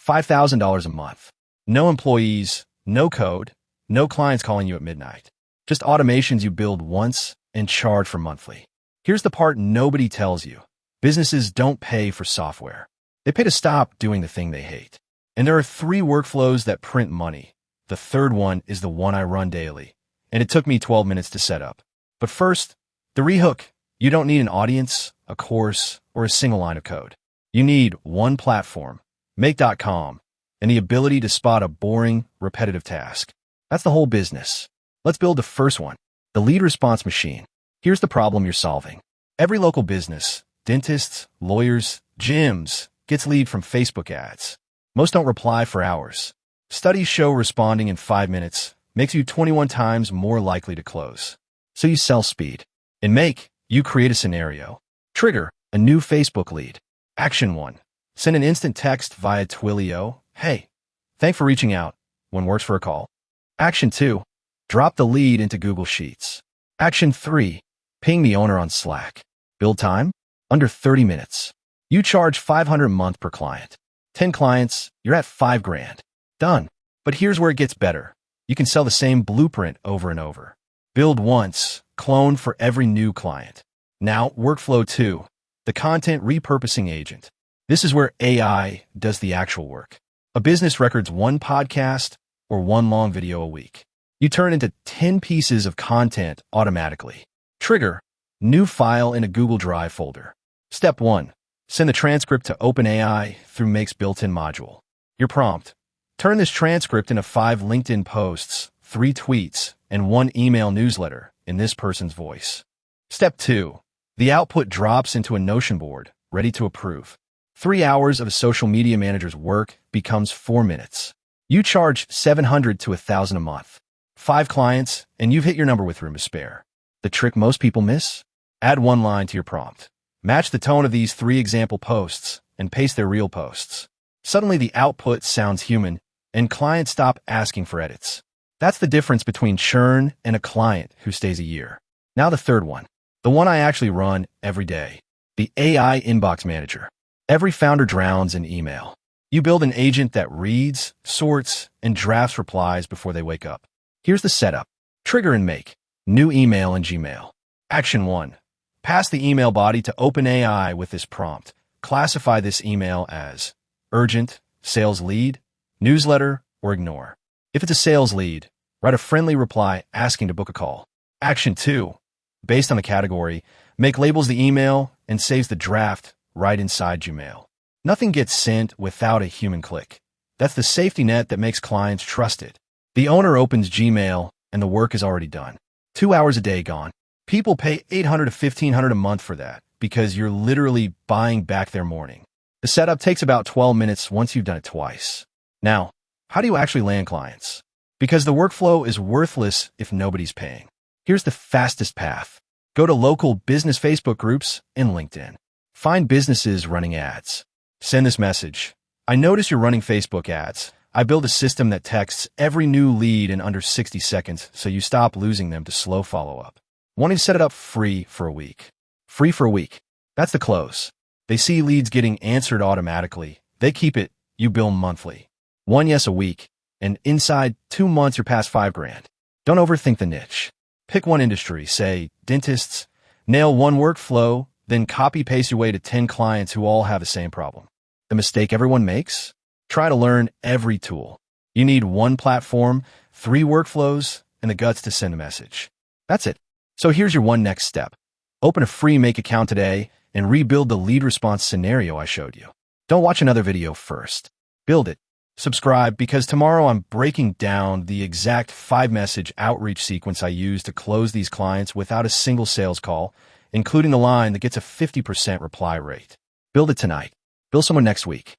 $5,000 a month. No employees, no code, no clients calling you at midnight. Just automations you build once and charge for monthly. Here's the part nobody tells you. Businesses don't pay for software. They pay to stop doing the thing they hate. And there are 3 workflows that print money. The third one is the one I run daily, and it took me 12 minutes to set up. But first, the rehook. You don't need an audience, a course, or a single line of code. You need one platform, make.com, and the ability to spot a boring, repetitive task. That's the whole business. Let's build the first one, the lead response machine. Here's the problem you're solving. Every local business, dentists, lawyers, gyms, gets lead from Facebook ads. Most don't reply for hours. Studies show responding in 5 minutes makes you 21 times more likely to close. So you sell speed. In Make, you create a scenario. Trigger, a new Facebook lead. Action 1. Send an instant text via Twilio. Hey, thanks for reaching out. When works for a call. Action 2. Drop the lead into Google Sheets. Action 3. Ping the owner on Slack. Build time? Under 30 minutes. You charge $500 a month per client. 10 clients, you're at $5 grand. Done. But here's where it gets better. You can sell the same blueprint over and over. Build once, clone for every new client. Now, workflow 2, the content repurposing agent. This is where AI does the actual work. A business records 1 podcast or 1 long video a week. You turn into 10 pieces of content automatically. Trigger, new file in a Google Drive folder. Step 1, send the transcript to OpenAI through Make's built-in module. Your prompt, turn this transcript into 5 LinkedIn posts, 3 tweets, and 1 email newsletter in this person's voice. Step 2, the output drops into a Notion board, ready to approve. 3 hours of a social media manager's work becomes 4 minutes. You charge $700 to $1,000 a month. 5 clients, and you've hit your number with room to spare. The trick most people miss? Add 1 line to your prompt. Match the tone of these 3 example posts and paste their real posts. Suddenly the output sounds human, and clients stop asking for edits. That's the difference between churn and a client who stays a year. Now the third one, the one I actually run every day, the AI Inbox Manager. Every founder drowns in email. You build an agent that reads, sorts, and drafts replies before they wake up. Here's the setup. Trigger and Make. New email in Gmail. Action 1. Pass the email body to OpenAI with this prompt. Classify this email as urgent, sales lead, newsletter, or ignore. If it's a sales lead, write a friendly reply asking to book a call. Action 2. Based on the category, Make labels the email and saves the draft right inside Gmail. Nothing gets sent without a human click. That's the safety net that makes clients trust it. The owner opens Gmail and the work is already done. 2 hours a day gone. People pay $800 to $1,500 a month for that because you're literally buying back their morning. The setup takes about 12 minutes once you've done it twice. Now, how do you actually land clients? Because the workflow is worthless if nobody's paying. Here's the fastest path. Go to local business Facebook groups and LinkedIn. Find businesses running ads. Send this message. I notice you're running Facebook ads. I build a system that texts every new lead in under 60 seconds so you stop losing them to slow follow-up. Wanting to set it up free for a week. Free for a week. That's the close. They see leads getting answered automatically. They keep it. You bill monthly. 1 yes a week. And inside 2 months, you're past $5 grand. Don't overthink the niche. Pick one industry, say dentists. Nail one workflow, then copy-paste your way to 10 clients who all have the same problem. The mistake everyone makes? Try to learn every tool. You need one platform, 3 workflows, and the guts to send a message. That's it. So here's your one next step. Open a free Make account today and rebuild the lead response scenario I showed you. Don't watch another video first. Build it. Subscribe because tomorrow I'm breaking down the exact 5-message outreach sequence I use to close these clients without a single sales call, including the line that gets a 50% reply rate. Build it tonight. Build someone next week.